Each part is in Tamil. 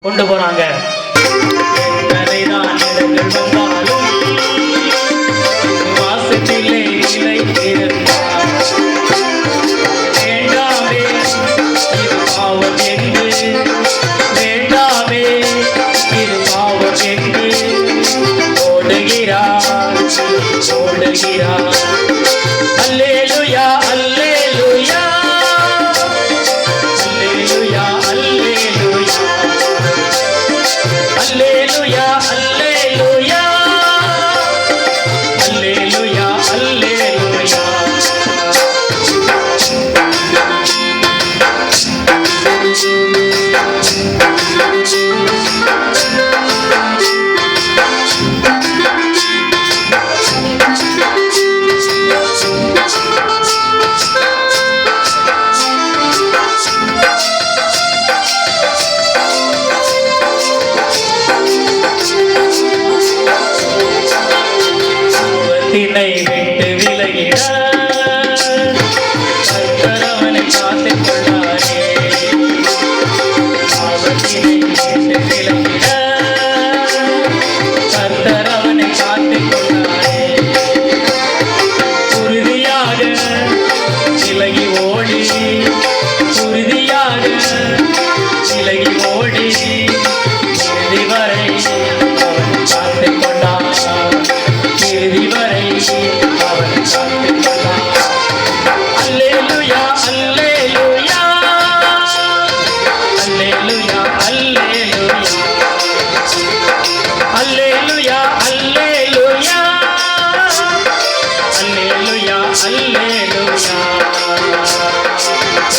கொண்டு போறாங்க. எத்தனைதான் இடங்கள் வந்தாலும் வாசத்திலே நிலை இருந்தார். வேண்டாமே இது பாவம் என்று, வேண்டாமே இது பாவம் என்று ஓடுகிறார் ஓடுகிறார். அல்லேலூயா அல்லேலூயா அல்லேலூயா அல்லேலூயா அல்லேலூயா அல்லேலூயா அல்லேலூயா அல்லேலூயா. தினை விட்டு விலகிட கர்த்தரவனை காத்துக் கொள்ளாரே. ஆபத்தினை விட்டு விலகிட கர்த்தரவனை காத்துக் கொள்ளாரே. உறுதியாக விலகி ஓடி, உறுதியாக விலகி ஓடி இறுதி வரை அவன் காத்துக் கொண்டான். இறுதி வரை அவன் காத்துக் கொண்டான். அல்லேலூயா அல்லேலூயா அல்லேலூயா அல்லேலூயா அல்லேலூயா அல்லேலூயா அல்லேலூயா அல்லேலூயா.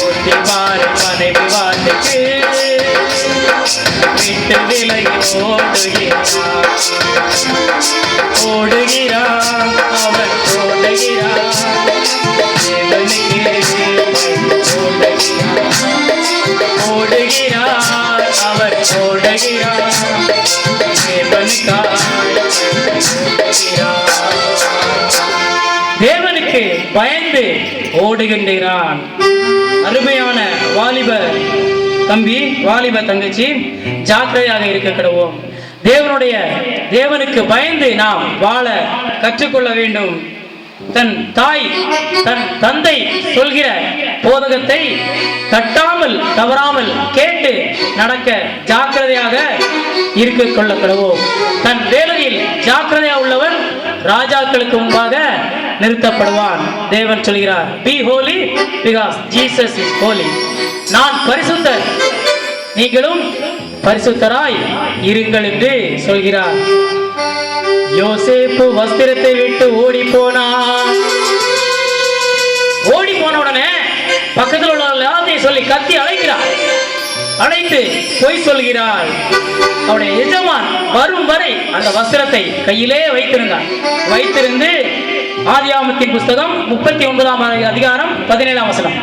ஓடிவார் மனைவி வாட்டுக்கு விட்டு விலகி ஓடுகிறார் ஓடுகிறார் அவன் ஓடுகிறார். ஓடுகிறார் அவர் ஓடுகிறார். தேவனுக்கு பயந்து ஓடுகின்றான். அருமையான வாலிப தம்பி, வாலிப தங்கச்சி, ஜாக்கிரதையாக இருக்க கடவோம். தேவனுக்கு பயந்து நாம் வாழ கற்றுக்கொள்ள வேண்டும். தன் தாய் தன் தந்தை சொல்கிற போதகத்தை தட்டாமல் தவறாமல் கேட்டு நடக்க ஜாக்கிரதையாக இருக்க கொள்ள கடவோம். தன் வேலையில் ஜாக்கிரதையாக உள்ளவன் ராஜாக்களுக்கு முன்பாக நிறுத்தப்படுவான். தேவன் சொல்கிறார், be holy because Jesus is holy. நான் பரிசுத்தர், நீங்களும் பரிசுத்தராய் இருங்கள் என்று சொல்கிறார். யோசேப்பு வஸ்திரத்தை விட்டு ஓடி போனான். ஓடி போன உடனே பக்கத்தில் உள்ள எல்லாத்தையும் சொல்லி கத்தி அழைக்கிறார். அழைத்து பொய் சொல்கிறார். அவருடைய எஜமான் வரும் வரை அந்த வஸ்திரத்தை கையிலே வைத்திருந்தார். வைத்திருந்து ஆதியாகமத்தின் புஸ்தகம் 39ஆம் அதிகாரம் 17ஆம் வசனம்.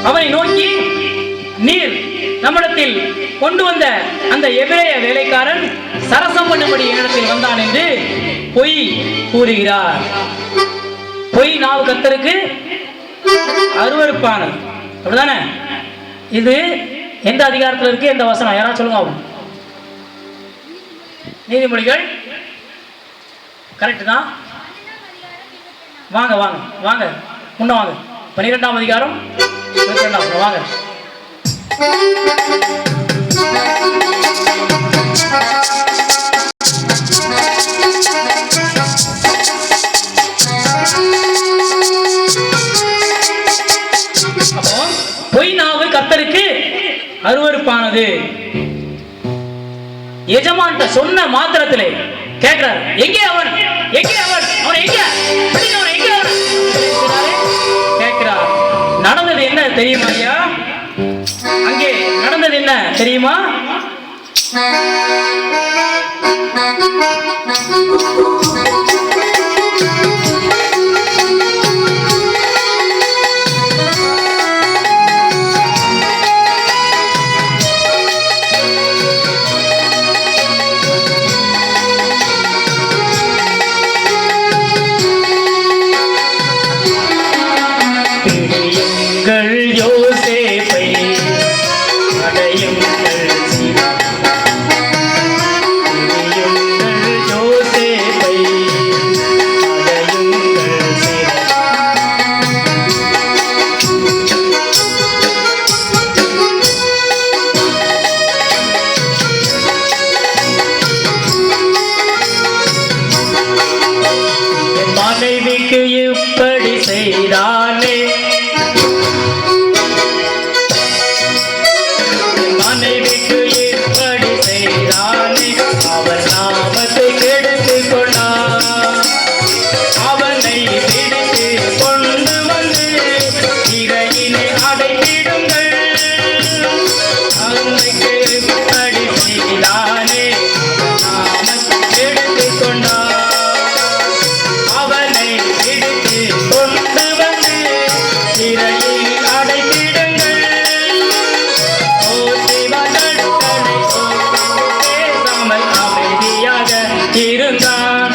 அவனை நோக்கி, நீர் நம்மிடத்தில் கொண்டு வந்த அந்த எபிரேய வேலைக்காரன் சரசம் பண்ணும்படி என்னிடத்தில் வந்தான் என்று பொய் கூறுகிறார். பொய் நாவு கர்த்தருக்கு அருவருப்பானது. அப்படிதானே? இது எந்த அதிகாரத்தில் இருக்கு? எந்த வசனம்? யாராவது சொல்லுங்க. நீதிமொழிகள் கரெக்ட் தான். வாங்க வாங்க வாங்க முன்ன வாங்க. 12ஆம் அதிகாரம் 22ஆம் வசனம் வாங்க. அப்போ பொய் நாவு கர்த்தருக்கு அருவருப்பானது. எஜமான்ட்ட சொன்ன மாத்திரத்திலே கேட்கிறார், எங்கே அவன், எங்கே அவன், அவன் எங்கே, அவன் எங்கே கேட்கிறார். நடந்தது என்ன தெரியுமா ஐயா? அங்கே நடந்தது என்ன தெரியுமா? மனைவிக்கு இப்படி செய்தானே, மனைவிக்கு இப்படி செய்தானே, அவன் நாமத்தை கெடுத்துக் கொண்டான். அவனை பிடித்து கொண்டு வந்து இறையினை அடைத்திடுங்கள். அவனுக்கு இப்படி செய்தானே, நாமத்தை கெடுத்துக் கொண்டான். அவனை பிடித்து கொண்டு வந்து இறையில் அடைத்திடுங்கள். பேசாமல் அமைதியாக இருந்தான்.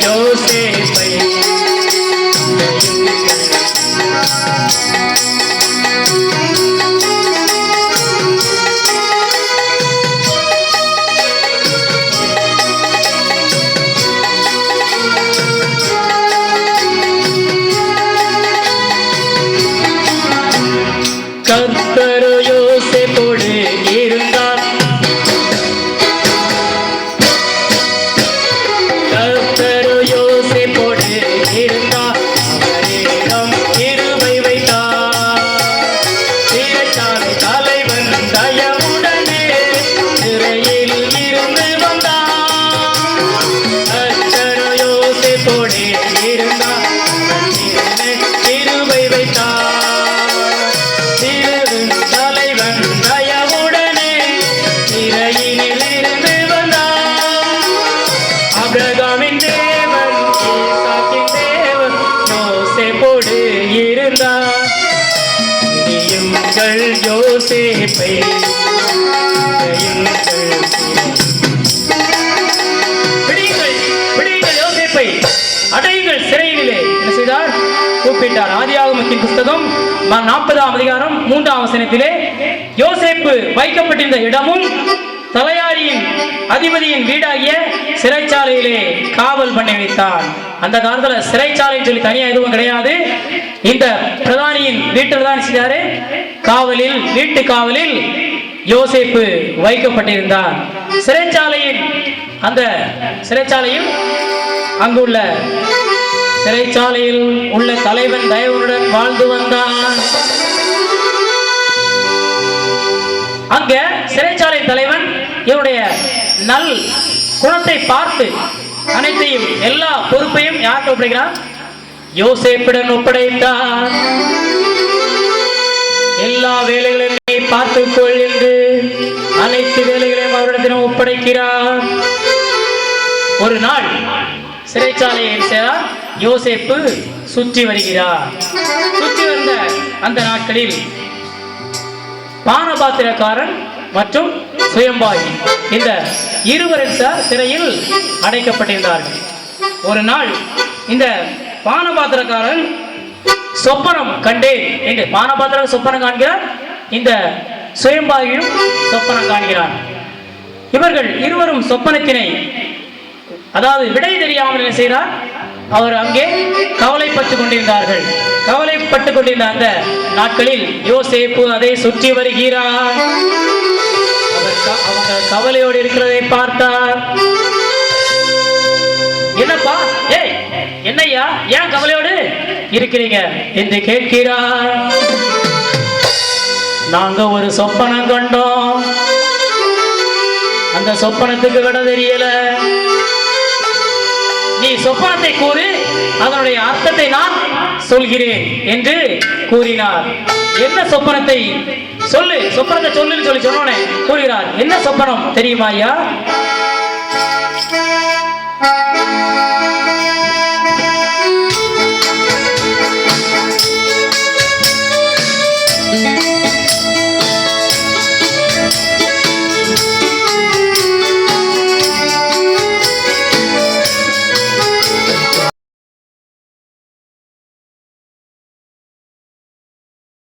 யோசேப்பை கர்த்தர் யோசேப்போடு இருந்தார். கர்த்தர் யோசேப்போடு இருந்தார். அவரிடம் கிருபை வைத்தார். சிறைச்சாலை தலைவன் தயவுடனே சிறையில் இருந்து வந்தார். கர்த்தர் யோசேப்போடு இருந்தார். கிருபை வைத்தார். தலைவன் தயவுடனே சிறையினில் இருந்து வந்தார். ஆபிரகாமின் தேவன், ஈசாக்கின் தேவன் யோசேப்போடு இருந்தார். இனியுங்கள் யோசேப்பை, பிடியுங்கள், பிடியுங்கள் யோசேப்பை, அடையுங்கள் சிறையிலே. என்ன செய்தார்? கூப்பிட்டார். ஆதியாகமத்தின் புஸ்தகம் 40ஆம் அதிகாரம் 3ஆம் வசனத்திலே யோசேப்பு வைக்கப்பட்டிருந்த இடமும் தலையாரியின் அதிபதியின் வீடாகிய சிறைச்சாலையிலே காவல் பண்ணி வைத்தான். அந்த காலத்தில் சிறைச்சாலைன்னு சொல்லி தனியா எதுவும் கிடையாது. இந்த பிரதானியின் வீட்டில் தான் செய்தாரு காவலில், வீட்டு காவலில் யோசேப்பு வைக்கப்பட்டிருந்தார். சிறைச்சாலையின் அந்த சிறைச்சாலையில் அங்குள்ள சிறைச்சாலையில் உள்ள தலைவன் தயவுடன் வாழ்ந்து வந்தான். அங்க சிறைச்சாலை தலைவன் இவருடைய நல் குணத்தை பார்த்து அனைத்தையும் எல்லா பொறுப்பையும் யார்கிட்ட ஒப்படைக்கிறார்? யோசேப்பிடம் ஒப்படைத்தார். எல்லா வேலைகளையும் பார்த்துக்கொள் என்று அனைத்து வேலைகளையும் அவரிடத்திலும் ஒப்படைக்கிறார். ஒரு நாள் சிறைச்சாலையை செய்தார். யோசேப்பு சுற்றி வருகிறார். சுற்றி வந்த அந்த நாட்களில் பானபாத்திரக்காரன் மற்றும் சுயம்பாய் இந்த இருவரும் சிறையில் அடைக்கப்பட்டிருந்தார்கள். ஒரு நாள் இந்த பானபாத்திரக்காரன் சொப்பனம் கண்டேன் என்று பானபாத்திர சொப்பனம் காண்கிறார். இந்த சுயம்பாயும் சொப்பனம் காண்கிறார். இவர்கள் இருவரும் சொப்பனத்தினை அதாவது விடை தெரியாமல் என்ன செய்கிறார்? அவர் அங்கே கவலைப்பட்டுக் கொண்டிருந்தார்கள். கவலைப்பட்டுக் கொண்டிருந்த அந்த நாட்களில் யோசேப்பு அதை சுற்றி வருகிறார். அவங்க கவலையோடு இருக்கிறதை பார்த்தார். என்னப்பா, ஏய் என்னையா, ஏன் கவலையோடு இருக்கிறீங்க என்று கேட்கிறார். நாங்க ஒரு சொப்பனம் கண்டோம், அந்த சொப்பனத்துக்கு விட தெரியல. நீ சொப்பனத்தை கூறு, அதனுடைய அர்த்தத்தை நான் சொல்கிறேன் என்று கூறினார். என்ன சொப்பனத்தை சொல்லு, சொப்பனத்தை சொல்லுன்னு சொல்லி சொன்னோனே கூறுகிறார். என்ன சொப்பனம் தெரியுமா ஐயா?